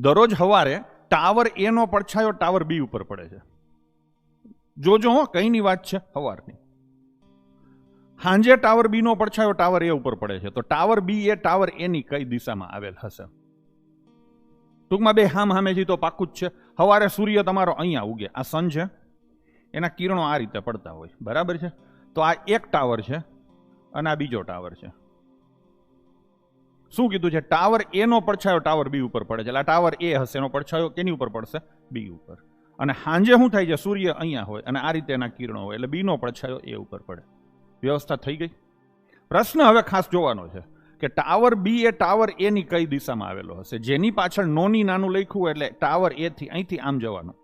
દરરોજ સવારે ટાવર એ નો પડછાયો ટાવર બી ઉપર પડે છે. જોજો હો, કઈની વાત છે, સવારની. સાંજે ટાવર બી નો પડછાયો ટાવર એ ઉપર પડે છે. તો ટાવર બી એ ટાવર એ ની કઈ દિશામાં આવેલ હશે? ટૂંકમાં બે હામે તો પાકું જ છે. સવારે સૂર્ય તમારો અહીંયા ઉગે, આ સન છે, એના કિરણો આ રીતે પડતા હોય, બરાબર છે. તો આ એક ટાવર છે અને આ બીજો ટાવર છે. શું કીધું છે? ટાવર એ નો પડછાયો ટાવર બી ઉપર પડે છે. એટલે આ ટાવર એ હશે, એનો પડછાયો કેની ઉપર પડશે? બી ઉપર. અને સાંજે શું થાય છે? સૂર્ય અહીંયા હોય અને આ રીતે એના કિરણો હોય, એટલે બી નો પડછાયો એ ઉપર પડે. વ્યવસ્થા થઈ ગઈ? પ્રશ્ન હવે ખાસ જોવાનો છે કે ટાવર બી એ ટાવર એ ની કઈ દિશામાં આવેલો હશે? જેની પાછળ નોની નાનું લખ્યું એટલે ટાવર એ થી અહીંથી આમ જવાનું.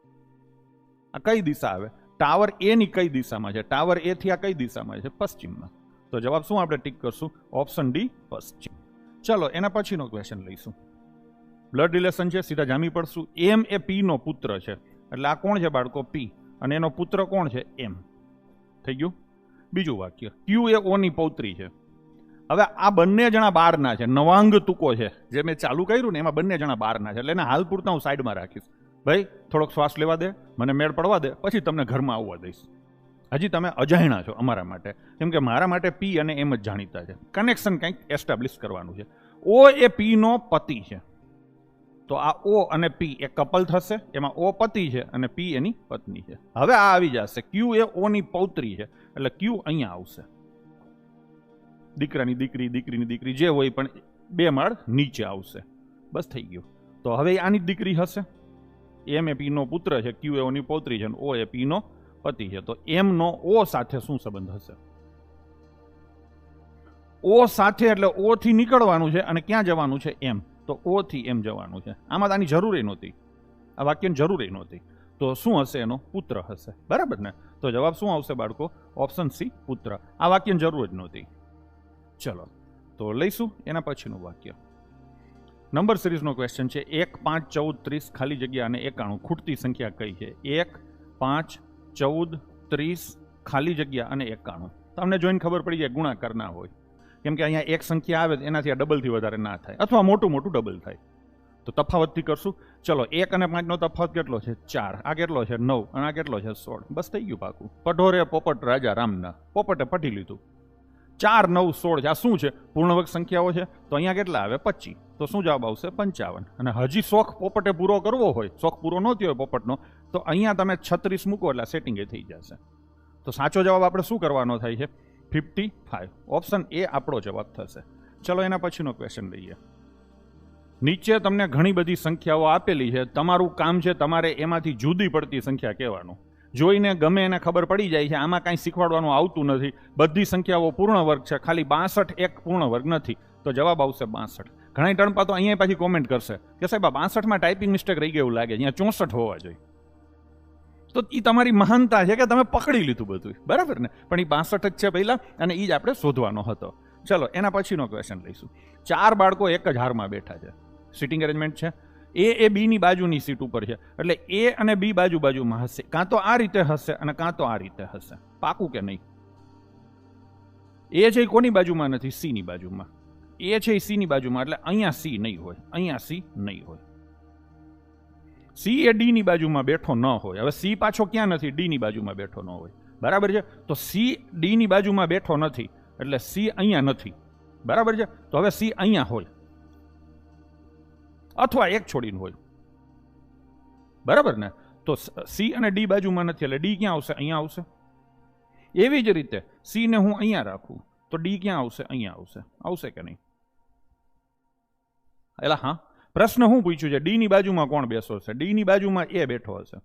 આ કઈ દિશા આવે? ટાવર એ ની કઈ દિશામાં છે? ટાવર એ થી આ કઈ દિશામાં છે? પશ્ચિમમાં. તો જવાબ શું આપણે ટીક કરશું? ઓપ્શન ડી, પશ્ચિમ. ચલો એના પછીનો ક્વેશ્ચન લઈશું. બ્લડ રિલેશન છે, સીધા જામી પડશું. એમ એ પી નો પુત્ર છે, એટલે આ કોણ છે બાળકો? પી. અને એનો પુત્ર કોણ છે? એમ. થઈ ગયું? બીજું વાક્ય, ક્યુ એ ઓ ની પૌત્રી છે. હવે આ બંને જણા બહારના છે, નવાંગ તુકો છે, જે મેં ચાલુ કર્યું ને એમાં બંને જણા બહારના છે. એટલે એને હાલ પૂરતા હું સાઈડમાં રાખીશ. ભાઈ થોડોક શ્વાસ લેવા દે, મને મેળ પડવા દે, પછી તમને ઘરમાં આવવા દઈશ. હજી તમે અજાણ્યા છો અમારા માટે, કેમ કે મારા માટે પી અને એમ જ જાણીતા છે. કનેક્શન કંઈક એસ્ટાબ્લિશ કરવાનું છે. ઓ એ પી નો પતિ છે, તો આ ઓ અને પી એ કપલ થશે. એમાં ઓ પતિ છે અને પી એની પત્ની છે. હવે આ આવી જશે, ક્યુ એ ઓ ની પૌત્રી છે, એટલે ક્યુ અહીંયા આવશે. દીકરાની દીકરી, દીકરીની દીકરી જે હોય, પણ 2 માળ નીચે આવશે. બસ થઈ ગયું. તો હવે આની દીકરી હશે. એમ એ પી નો પુત્ર છે, ક્યુ એ ઓ ની પૌત્રી છે, અને ઓ એ પી નો પતિ છે. તો એમ નો ઓ સાથે શું સંબંધ હશે? ઓ સાથે એટલે ઓ થી નીકળવાનું છે અને ક્યાં જવાનું છે? એમ. તો ઓ થી એમ જવાનું છે. આમાં આની જરૂર નહોતી, આ વાક્યની જરૂર નહોતી. તો શું હશે? એનો પુત્ર હશે, બરાબર ને? તો જવાબ શું આવશે બાળકો? ઓપ્શન સી, પુત્ર. આ વાક્યની જરૂર જ નહોતી. ચલો તો લઈશું એના પછીનું વાક્ય. નંબર સિરીઝનો ક્વેશ્ચન છે. 1, 5, 14, 30 ખાલી જગ્યા અને 91 ખૂટતી સંખ્યા કઈ છે? 1, 5, 14, 30 ખાલી જગ્યા અને 91. તમને જોઈને ખબર પડી જાય ગુણાકાર ના હોય, કેમ કે અહીંયા એક સંખ્યા આવે એનાથી આ ડબલથી વધારે ના થાય, અથવા મોટું ડબલ થાય. તો તફાવતથી કરશું. ચલો 1 અને 5 નો તફાવત કેટલો છે? 4. આ કેટલો છે? 9. અને આ કેટલો છે? 16. બસ થઈ ગયું પાકું. પઢોરે પોપટ રાજા રામના. પોપટે પઢી લીધું. 4, 9, 16 છે. આ શું છે? પૂર્ણવર્ગ સંખ્યાઓ છે. તો અહીંયા કેટલા આવે? 25. તો શું જવાબ આવશે? 55. અને હજી શોખ પોપટે પૂરો કરવો હોય, શોખ પૂરો ન થયો હોય પોપટનો, તો અહીંયા તમે 36 મૂકો એટલે સેટિંગ થઈ જશે. તો સાચો જવાબ આપણે શું કરવાનો થાય છે? 55. ઓપ્શન એ આપણો જવાબ થશે. ચલો એના પછીનો ક્વેશ્ચન લઈએ. નીચે તમને ઘણી બધી સંખ્યાઓ આપેલી છે. તમારું કામ છે તમારે એમાંથી જુદી પડતી સંખ્યા કહેવાનું. જોઈને ગમે એને ખબર પડી જાય છે આમાં કાંઈ શીખવાડવાનું આવતું નથી, બધી સંખ્યાઓ પૂર્ણ વર્ગ છે, ખાલી 62 એક પૂર્ણ વર્ગ નથી. તો જવાબ આવશે 62. ઘણા ટર્મપા તો અહીંયા પાછી કોમેન્ટ કરશે કે સાહેબ 62માં ટાઈપિંગ મિસ્ટેક રહી ગઈ એવું લાગે, અહીંયા 64 હોવા જોઈએ. તો એ તમારી મહાનતા છે કે તમે પકડી લીધું બધું, બરાબર ને? પણ એ 62 જ છે પહેલા, અને એ જ આપણે શોધવાનો હતો. ચલો એના પછીનો ક્વેશ્ચન લઈશું. 4 બાળકો એક જ હારમાં બેઠા છે. સિટિંગ અરેન્જમેન્ટ છે. એ બી ની બાજુની સીટ ઉપર છે, એટલે એ અને બી બાજુમાં હશે. કાં તો આ રીતે હશે અને કાં તો આ રીતે હશે. પાકું કે નહીં? એ છે એ કોની બાજુમાં નથી? સી ની બાજુમાં. એ છે એ સી ની બાજુમાં, એટલે અહીંયા સી નહીં હોય, અહીંયા સી નહીં હોય. સી એ ડી ની બાજુમાં બેઠો ન હોય. હવે સી પાછો ક્યાં નથી? ડી ની બાજુમાં બેઠો ન હોય, બરાબર છે? તો સી ડી ની બાજુમાં બેઠો નથી, એટલે સી અહીંયા નથી, બરાબર છે? તો હવે સી અહીંયા હોય, અથવા એક છોડીને હોય, બરાબર ને? તો સી અને ડી બાજુમાં નથી, એટલે ડી ક્યાં આવશે? અહીંયા આવશે. એવી જ રીતે સી ને હું અહીંયા રાખું તો ડી ક્યાં આવશે? અહીંયા આવશે. આવશે કે નહીં? એટલે હા, પ્રશ્ન શું પૂછ્યું છે? ડી ની બાજુમાં કોણ બેસો હશે? ડી ની બાજુમાં એ બેઠો હશે.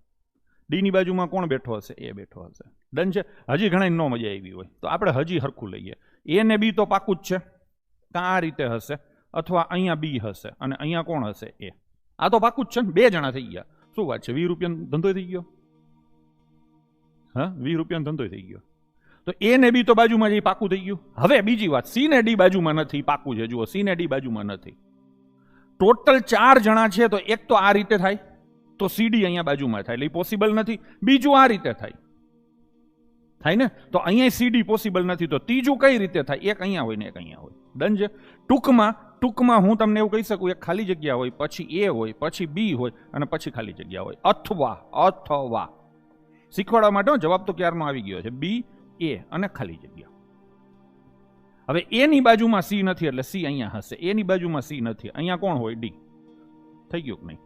ડી ની બાજુમાં કોણ બેઠો હશે? એ બેઠો હશે. ડન છે? હજી ઘણા નો મજા આવી હોય તો આપણે હજી હરખું લઈએ. એ ને બી તો પાકું જ છે, કાં આ રીતે હશે, અથવા અહીંયા બી હશે અને અહીંયા કોણ હશે? એ. આ તો પાકું જ છે ને, 2 જણા થઈ ગયા. શું વાત છે? 20 રૂપિયાનો ધંધો થઈ ગયો. હા, 20 રૂપિયાનો ધંધો થઈ ગયો. તો એ ને બી તો બાજુમાં જઈ પાકું થઈ ગયું. હવે બીજી વાત, સી ને ડી બાજુમાં નથી, પાકું છે. જુઓ, સી ને ડી બાજુમાં નથી. ટોટલ 4 જણા છે, તો એક તો આ રીતે થાય, તો સીડી અહીંયા બાજુમાં થાય, એટલે પોસિબલ નથી. બીજું આ રીતે થાય ને, તો અહીંયા સીડી પોસિબલ નથી. તો ત્રીજું કઈ રીતે થાય? એક અહીંયા હોય ને એક અહીંયા હોય. ડન છે? ટૂંકમાં ટૂંકમાં હું તમને એવું કહી શકું, એક ખાલી જગ્યા હોય, પછી એ હોય, પછી બી હોય અને પછી ખાલી જગ્યા હોય. અથવા શીખવાડવા માટે જવાબ તો ક્યારનો આવી ગયો છે. બી, એ અને ખાલી જગ્યા. હવે એની બાજુમાં સી નથી એટલે સી અહીંયા હશે. એની બાજુમાં સી નથી, અહીંયા કોણ હોય? ડી. થઈ ગયું કે નહીં?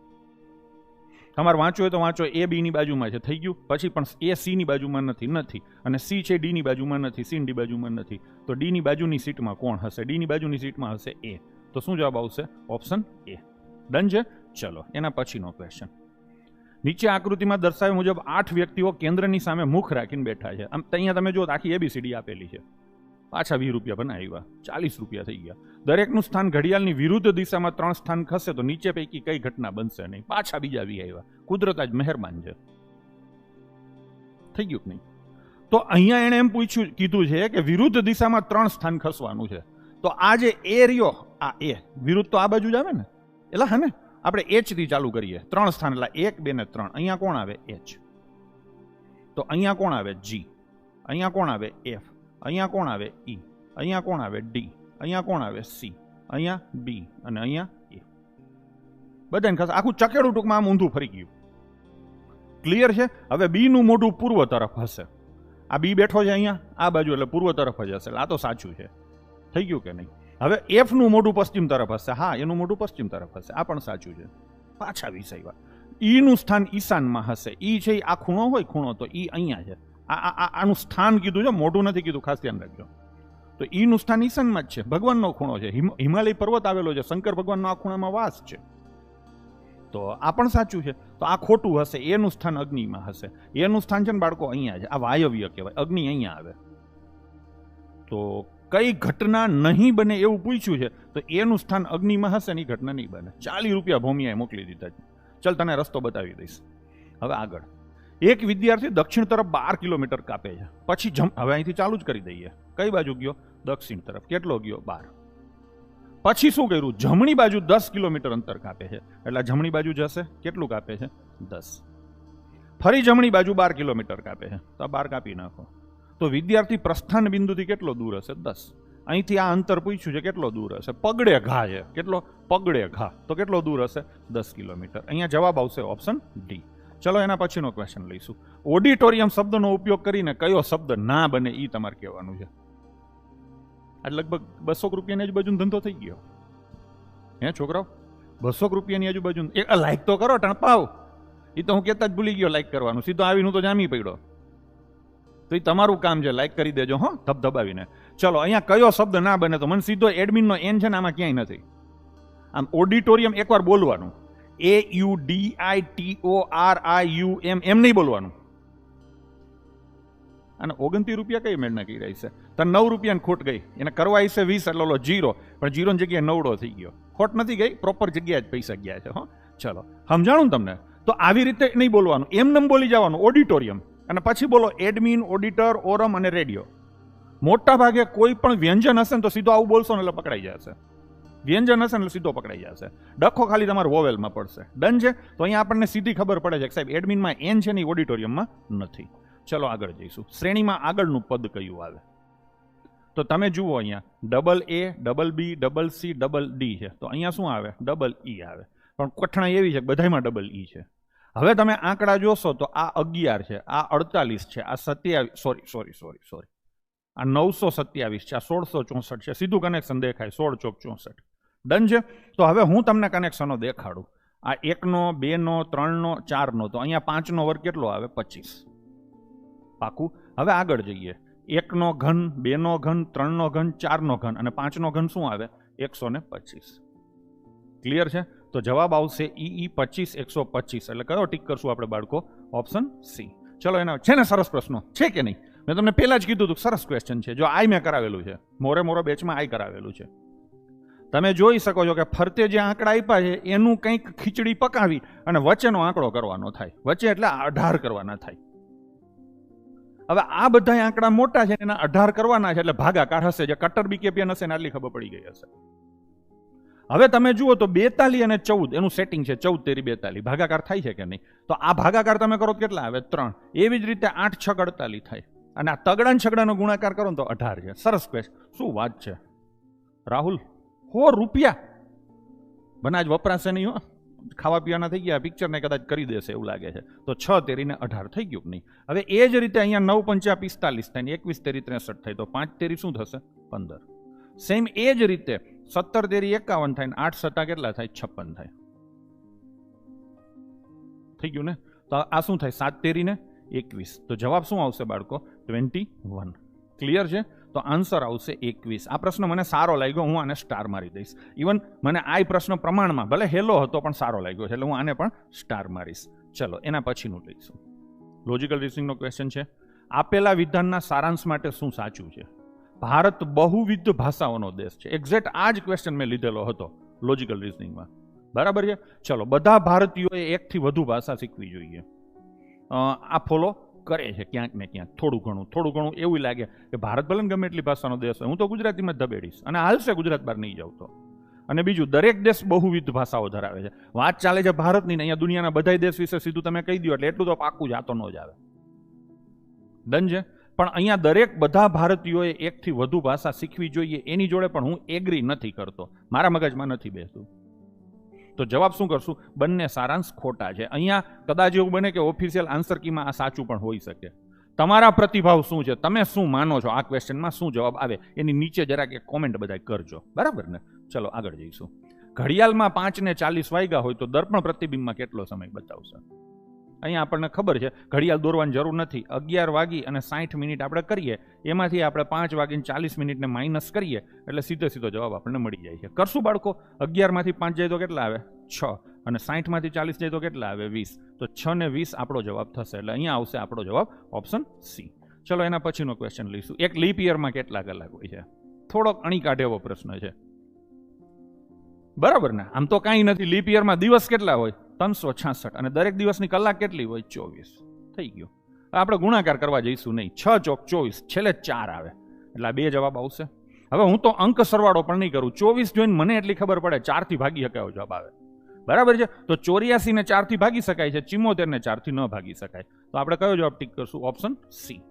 તમારે વાંચવું હોય તો વાંચો. એ બી ની બાજુમાં છે, થઈ ગયું. પછી પણ એ સી ની બાજુમાં નથી, અને સી છે ડી ની બાજુમાં નથી, સી ડી બાજુમાં નથી. તો ડી ની બાજુની સીટમાં કોણ હશે? ડી ની બાજુની સીટમાં હશે એ. તો શું જવાબ આવશે? Option A. ડન છે. ચલો એના પછીનો ક્વેશ્ચન. નીચે આકૃતિમાં દર્શાવ્યા મુજબ 8 વ્યક્તિઓ કેન્દ્રની સામે મુખ રાખીને બેઠા છે. આમ અહીંયા તમે જો આખી એબીસીડી આપેલી છે. પાછા 20 રૂપિયા બનાવ્યા, 40 રૂપિયા થઈ ગયા. દરેકનું સ્થાન ઘડિયાળની વિરુદ્ધ દિશામાં 3 સ્થાન ખસે તો નીચે પૈકી કઈ ઘટના બનશે નહીં? પાછા બીજા 20 આવ્યા. કુદરત આજ મહેરબાન છે. થઈ ગયું કે નહીં? તો અહીંયા એને એમ કીધું છે કે વિરુદ્ધ દિશામાં 3 સ્થાન ખસવાનું છે. તો આ જે એ રહ્યો, આ એ વિરુદ્ધ તો આ બાજુ જ આવે ને, એટલે હે ને આપણે એચ થી ચાલુ કરીએ. 3 સ્થાન એટલે 1, 2 ને 3. અહીંયા કોણ આવે? એચ. તો અહીંયા કોણ આવે? જી. અહીંયા કોણ આવે? એફ. અહીંયા કોણ આવે? ઈ. અહીંયા કોણ આવે? ડી. અહીંયા કોણ આવે? સી. અહીંયા બી અને અહીંયા એ. બધાને ખાસ આખું ચકેડું ટૂંકમાં આમ ઊંધું ફરી ગયું. ક્લિયર છે? હવે બી નું મોઢું પૂર્વ તરફ હશે. આ બી બેઠો છે અહીંયા આ બાજુ એટલે પૂર્વ તરફ જ હશે. આ તો સાચું છે. થઈ ગયું કે નહીં? હવે એફ નું મોઢું પશ્ચિમ તરફ હશે. હા, એનું મોઢું પશ્ચિમ તરફ હશે. આ પણ સાચું છે. પાછા વિષય ઈ નું સ્થાન ઈશાનમાં હશે. ઈ છે આ ખૂણો હોય, ખૂણો તો ઈ અહીંયા છે. આનું સ્થાન કીધું છે, મોઢું નથી કીધું, ખાસ ધ્યાન રાખજો. તો ઈ નું સ્થાન ઈશાનમાં જ છે. ભગવાનનો ખૂણો છે, હિમાલય પર્વત આવેલો છે, શંકર ભગવાનનો આ ખૂણામાં વાસ છે. તો આ પણ સાચું છે. તો આ ખોટું હશે. એનું સ્થાન અગ્નિમાં હશે. એનું સ્થાન છે ને બાળકો અહીંયા છે. આ વાયવ્ય કહેવાય. અગ્નિ અહીંયા આવે. તો કઈ ઘટના નહીં બને એવું પૂછ્યું છે, તો એનું સ્થાન અગ્નિમાં હશે ને એ ઘટના નહીં બને. 40 રૂપિયા ભૂમિયાએ મોકલી દીધા છે. ચાલ તને રસ્તો બતાવી દઈશ. હવે આગળ એક વિદ્યાર્થી દક્ષિણ તરફ 12 કિલોમીટર કાપે છે. પછી હવે અહીંથી ચાલુ જ કરી દઈએ. કઈ બાજુ ગયો? દક્ષિણ તરફ. કેટલો ગયો? 12. પછી શું કર્યું? જમણી બાજુ 10 કિલોમીટર અંતર કાપે છે. એટલે જમણી બાજુ જશે. કેટલું કાપે છે? 10. ફરી જમણી બાજુ 12 કિલોમીટર કાપે છે. તો આ 12 કાપી નાખો. તો વિદ્યાર્થી પ્રસ્થાન બિંદુથી કેટલો દૂર હશે? 10. અહીંથી આ અંતર પૂછ્યું છે, કેટલો દૂર હશે? પગડે ઘા છે. કેટલો? પગડે ઘા. તો કેટલો દૂર હશે? 10 કિલોમીટર. અહીંયા જવાબ આવશે ઓપ્શન ડી. ચલો એના પછીનો ક્વેશ્ચન લઈશું. ઓડિટોરિયમ શબ્દનો ઉપયોગ કરીને કયો શબ્દ ના બને એ તમારે કહેવાનું છે. આ લગભગ 200 રૂપિયાની આજુબાજુનો ધંધો થઈ ગયો. હે છોકરાઓ? 200 રૂપિયાની આજુબાજુ. લાઈક તો કરો ટણપાવ. એ તો હું કહેતા જ ભૂલી ગયો લાઈક કરવાનું. સીધો આવીને તો જામી પડ્યો. તો એ તમારું કામ છે, લાઈક કરી દેજો હો, ધબધબાવીને. ચલો અહીંયા કયો શબ્દ ના બને? તો મને સીધો એડમિનનો એન છે ને આમાં ક્યાંય નથી. આમ ઓડિટોરિયમ એકવાર બોલવાનું. AUDITORIUM એમ નહીં બોલવાનું. અને 29 રૂપિયા કઈ મેળ નાખી રહી છે? તો 9 રૂપિયાની ખોટ ગઈ. એને કરવા છે 20 એટલે 0, પણ 0 ની જગ્યાએ 9 થઈ ગયો. ખોટ નથી ગઈ, પ્રોપર જગ્યાએ જ પૈસા ગયા છે. હો ચલો સમજાણું તમને? તો આવી રીતે નહીં બોલવાનું, એમને બોલી જવાનું ઓડિટોરિયમ. અને પછી બોલો એડમિન, ઓડિટર, ઓરમ અને રેડિયો. મોટા ભાગે કોઈ પણ વ્યંજન હશે ને તો સીધો આવું બોલશો ને એટલે પકડાઈ જશે. વ્યંજન હશે ને એટલે સીધો પકડાઈ જશે. ડખો ખાલી તમારે વોવેલમાં પડશે. ડન છે? તો અહીંયા આપણને સીધી ખબર પડે છે કે સાહેબ એડમિનમાં એન છે ને ઓડિટોરિયમમાં નથી. ચલો આગળ જઈશું. શ્રેણીમાં આગળનું પદ કયું આવે? તો તમે જુઓ અહીંયા AA, BB, CC, D છે. તો અહીંયા શું આવે? EE આવે. પણ કઠણાઈ એવી છે કે બધામાં EE છે. હવે તમે આંકડા જોશો તો આ 11 છે, આ 48 છે, આ 27, સોરી, આ 927 છે, આ 1664 છે. સીધું કનેક્શન દેખાય 16 ચોક 64. ડન છે? તો હવે હું તમને કનેક્શનો દેખાડું. આ 1 નો, 2 નો, 3 નો, 4 નો. તો અહીંયા 5 નો વર્ગ કેટલો આવે? 25. પાકું? હવે આગળ જઈએ. 1 નો ઘન, 2 નો ઘન, 3 નો ઘન, 4 નો ઘન અને 5 નો ઘન શું આવે? 125. ક્લિયર છે? તો જવાબ આવશે EE 25, 125. એટલે કયો ટીક કરશું આપણે બાળકો? Option C. ચલો એના છે ને સરસ પ્રશ્નો છે કે નહીં? મેં તમને પહેલા જ કીધું હતું સરસ ક્વેશ્ચન છે. જો આઈ મેં કરાવેલું છે, મોરે બેચમાં આઈ કરાવેલું છે. તમે જોઈ શકો છો કે ફરતે જે આંકડા આપ્યા છે એનું કંઈક ખીચડી પકાવી અને વચ્ચેનો આંકડો કરવાનો થાય. વચ્ચે એટલે 18 કરવાના થાય. હવે આ બધા આંકડા મોટા છે, એના 18 કરવાના છે એટલે ભાગાકાર હશે. જે કટર બીકેપીએન હશે ને આટલી ખબર પડી ગઈ હશે. હવે તમે જુઓ તો 42 અને 14 એનું સેટિંગ છે. 14 તેરી 42 ભાગાકાર થાય છે કે નહીં? તો આ ભાગાકાર તમે કરો તો કેટલા આવે? 3. એવી જ રીતે 8 6 48 થાય. અને આ તગડા છગડાનો ગુણાકાર કરો તો 18 છે. સરસ ક્વેશ્ચન. શું વાત છે રાહુલ? ₹100 બનાજ વપરાશે નહીં હો, ખાવા પીવાના થઈ ગયા, પિક્ચરને કદાચ કરી દેશે એવું લાગે છે. તો 6 તેરીને 18 થઈ ગયું નહીં. હવે એ જ રીતે અહીંયા 9 પંચા 45 થાય ને 21 તેરી 63 થાય, તો 5 તેરી શું થશે? 15. સેમ એ જ રીતે 17 તેરી 51 થાય ને 8 સટા કેટલા થાય? 56 થાય. થઈ ગયું ને? તો આ શું થાય? 7 તેરી ને 21. તો જવાબ શું આવશે બાળકો? 21. ક્લિયર છે? તો આન્સર આવશે 21. આ પ્રશ્ન મને સારો લાગ્યો, હું આને સ્ટાર મારી દઈશ. ઇવન મને આ પ્રશ્ન પ્રમાણમાં ભલે હેલો હતો પણ સારો લાગ્યો છે, એટલે હું આને પણ સ્ટાર મારીશ. ચલો એના પછીનું લઈશું. લોજિકલ રીઝનિંગનો ક્વેશ્ચન છે. આપેલા વિધાનના સારાંશ માટે શું સાચું છે? ભારત બહુવિધ ભાષાઓનો દેશ છે. એક્ઝેક્ટ આ જ ક્વેશ્ચન મેં લીધેલો હતો લોજિકલ રીઝનિંગમાં. બરાબર છે? ચલો, બધા ભારતીયોએ એકથી વધુ ભાષા શીખવી જોઈએ. આ ફોલો કરે છે ક્યાંક ને ક્યાંક, થોડું ઘણું એવું લાગે કે ભારત ભલે ગમે એટલી ભાષાનો દેશ હોય, હું તો ગુજરાતીમાં જ ધબેડીશ અને હાલશે ગુજરાત બહાર નહીં જાવ તો. અને બીજું, દરેક દેશ બહુવિધ ભાષાઓ ધરાવે છે. વાત ચાલે છે ભારતની ને અહીંયા દુનિયાના બધા દેશ વિશે સીધું તમે કહી દો એટલે એટલું તો પાક્કું જાતો ન જ આવે. ડન છે? પણ અહીંયા બધા ભારતીયોએ એકથી વધુ ભાષા શીખવી જોઈએ એની જોડે પણ હું એગ્રી નથી કરતો, મારા મગજમાં નથી બેસતું. તો જવાબ શું કરશું? બંને સારાંશ ખોટા છે. અહીંયા કદાચ એવું બને કે ઓફિશિયલ આન્સર કીમાં આ સાચું પણ હોઈ શકે. તમારા પ્રતિભાવ શું છે? તમે શું માનો છો? આ ક્વેશ્ચનમાં શું જવાબ આવે એની નીચે જરાક એક કોમેન્ટ બધા કરજો. બરાબર ને? ચલો આગળ જઈશું. ઘડિયાળમાં 5:40 વાગ્યા હોય તો દર્પણ પ્રતિબિંબમાં કેટલો સમય બતાવશે? અહીંયા આપણને ખબર છે ઘડિયાળ દોરવાની જરૂર નથી. 11:60 આપણે કરીએ, એમાંથી આપણે 5:40 માઇનસ કરીએ એટલે સીધો જવાબ આપણને મળી જાય છે. કરશું બાળકો? 11માંથી 5 જાય તો કેટલા આવે? 6. અને 60માંથી 40 જાય તો કેટલા આવે? 20. તો 6 ને 20 આપણો જવાબ થશે. એટલે અહીંયા આવશે આપણો જવાબ ઓપ્શન સી. ચલો એના પછીનો ક્વેશ્ચન લઈશું. એક લીપ યરમાં કેટલા કલાક હોય છે? થોડોક અણી કાઢે એવો પ્રશ્ન છે. બરાબર ને? આમ તો કાંઈ નથી. લીપ યરમાં દિવસ કેટલા હોય? 366. અને દરેક દિવસની કલાક કેટલી હોય? 24. થઈ ગયું. આપણે ગુણાકાર કરવા જઈશું નહીં. 6 ચોક 24, છેલ્લે 4 આવે એટલે આ 2 જવાબ આવશે. હવે હું તો અંક સરવાળો પણ નહીં કરું. 24 જોઈને મને એટલી ખબર પડે 4 થી ભાગી શકાય જવાબ આવે. બરાબર છે? તો 84 ને 4 થી ભાગી શકાય છે, 74 ને 4 થી ન ભાગી શકાય. તો આપણે કયો જવાબ ટીક કરશું? Option C.